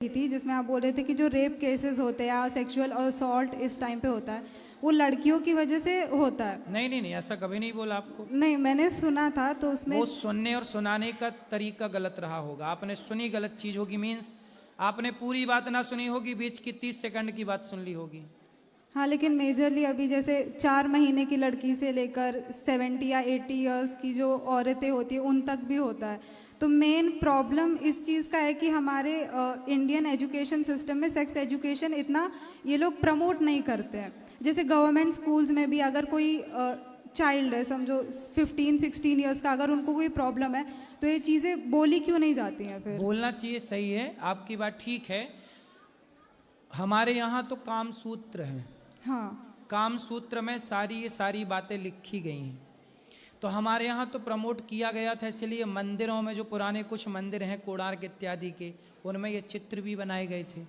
थी जिसमें आप बोल रहे थे कि जो रेप केसेस होते हैं या सेक्सुअल असॉल्ट इस टाइम पे होता है वो लड़कियों की वजह से होता है। नहीं नहीं नहीं, ऐसा कभी नहीं बोला आपको। नहीं, मैंने सुना था तो उसमें वो सुनने और सुनाने का तरीका गलत रहा होगा, आपने सुनी गलत चीज होगी। मीन्स आपने पूरी बात ना सुनी होगी, बीच की 30 सेकंड की बात सुन ली होगी। हाँ, लेकिन मेजरली अभी जैसे 4 महीने की लड़की से लेकर 70 या 80 इयर्स की जो औरतें होती है उन तक भी होता है। तो मेन प्रॉब्लम इस चीज़ का है कि हमारे इंडियन एजुकेशन सिस्टम में सेक्स एजुकेशन इतना ये लोग प्रमोट नहीं करते हैं। जैसे गवर्नमेंट स्कूल्स में भी अगर कोई चाइल्ड है, समझो 15-16 इयर्स का, अगर उनको कोई प्रॉब्लम है तो ये चीज़ें बोली क्यों नहीं जाती हैं? फिर बोलना चाहिए, सही है, आपकी बात ठीक है। हमारे यहाँ तो काम सूत्र है। हाँ, काम सूत्र में ये सारी बातें लिखी गई हैं। तो हमारे यहाँ तो प्रमोट किया गया था, इसलिए मंदिरों में जो पुराने कुछ मंदिर हैं कोणार्क इत्यादि के, उनमें ये चित्र भी बनाए गए थे।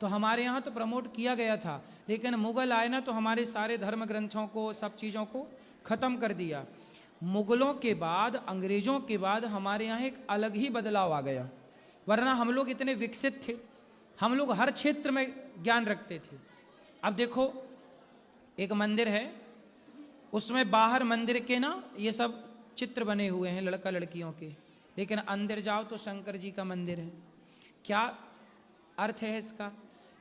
तो हमारे यहाँ तो प्रमोट किया गया था। लेकिन मुगल आए ना तो हमारे सारे धर्म ग्रंथों को, सब चीज़ों को ख़त्म कर दिया। मुगलों के बाद, अंग्रेज़ों के बाद हमारे यहाँ एक अलग ही बदलाव आ गया। वरना हम लोग इतने विकसित थे, हम लोग हर क्षेत्र में ज्ञान रखते थे। अब देखो, एक मंदिर है, उसमें बाहर मंदिर के ना ये सब चित्र बने हुए हैं लड़का लड़कियों के, लेकिन अंदर जाओ तो शंकर जी का मंदिर है। क्या अर्थ है इसका?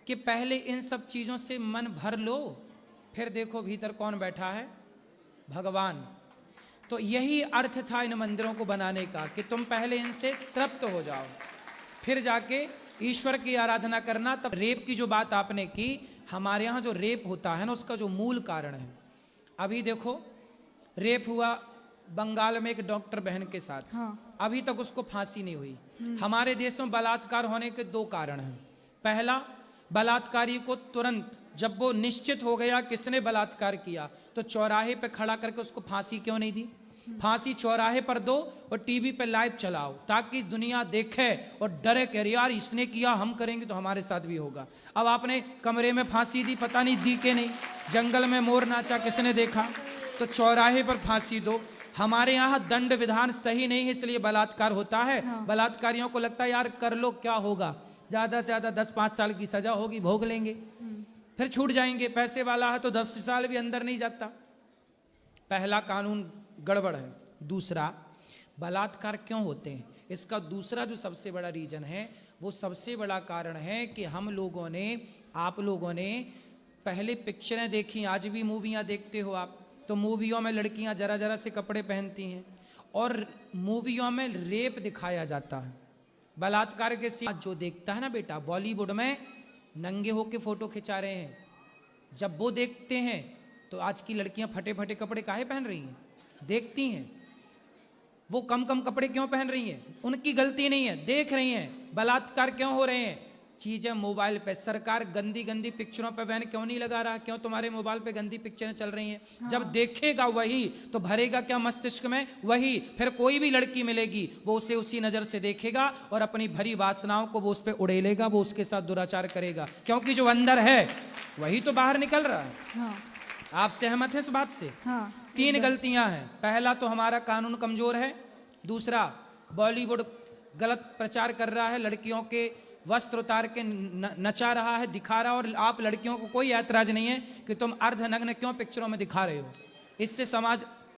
कि पहले इन सब चीज़ों से मन भर लो, फिर देखो भीतर कौन बैठा है, भगवान। तो यही अर्थ था इन मंदिरों को बनाने का, कि तुम पहले इनसे तृप्त हो जाओ, फिर जाके ईश्वर की आराधना करना। तब रेप की जो बात आपने की, हमारे यहाँ जो रेप होता है ना, उसका जो मूल कारण है, अभी देखो रेप हुआ बंगाल में एक डॉक्टर बहन के साथ। हाँ। अभी तक उसको फांसी नहीं हुई। हमारे देश में बलात्कार होने के 2 कारण हैं। पहला, बलात्कारी को तुरंत जब वो निश्चित हो गया किसने बलात्कार किया, तो चौराहे पे खड़ा करके उसको फांसी क्यों नहीं दी? फांसी चौराहे पर दो और टीवी पे लाइव चलाओ, ताकि दुनिया देखे और डरे कि यार इसने किया, हम करेंगे तो हमारे साथ भी होगा। अब आपने कमरे में फांसी दी, पता नहीं दी कि नहीं, जंगल में मोर नाचा किसने देखा, तो चौराहे पर फांसी दो। हमारे यहाँ दंड विधान सही नहीं है, इसलिए बलात्कार होता है। हाँ। बलात्कारियों को लगता है यार कर लो, क्या होगा, ज्यादा से ज्यादा 10-5 साल की सजा होगी, भोग लेंगे, फिर छूट जाएंगे। पैसे वाला है तो 10 साल भी अंदर नहीं जाता। पहला कानून गड़बड़ है। दूसरा, बलात्कार क्यों होते हैं, इसका दूसरा जो सबसे बड़ा रीजन है, वो सबसे बड़ा कारण है कि हम लोगों ने, आप लोगों ने पहले पिक्चरें देखी, आज भी मूवियाँ देखते हो आप, तो मूवियों में लड़कियां जरा जरा से कपड़े पहनती हैं और मूवियों में रेप दिखाया जाता है, बलात्कार के सीन जो देखता है ना बेटा, बॉलीवुड में नंगे होके फोटो खिंचा रहे हैं, जब वो देखते हैं तो आज की लड़कियां फटे फटे कपड़े काहे पहन रही हैं, देखती हैं। वो कम कम कपड़े क्यों पहन रही हैं, उनकी गलती नहीं है, देख रही हैं। बलात्कार क्यों हो रहे हैं, चीजें मोबाइल पे, सरकार गंदी गंदी पिक्चरों पे बैन क्यों नहीं लगा रहा, क्यों तुम्हारे मोबाइल पे गंदी पिक्चरें चल रही हैं? हाँ। जब देखेगा वही तो भरेगा क्या मस्तिष्क में, वही। फिर कोई भी लड़की मिलेगी वो उसे उसी नजर से देखेगा और अपनी भरी वासनाओं को वो उस पर उड़ेलेगा, वो उसके साथ दुराचार करेगा, क्योंकि जो अंदर है वही तो बाहर निकल रहा है। हाँ। आप सहमत हैं इस बात से? हाँ। 3 गलतियां हैं। पहला तो हमारा कानून कमजोर है। दूसरा, बॉलीवुड गलत प्रचार कर रहा है, लड़कियों के वस्त्र उतार के नचा रहा है, दिखा रहा, और आप लड़कियों को कोई ऐतराज नहीं है कि तुम अर्धनग्न क्यों पिक्चरों में दिखा रहे हो। इससे समाज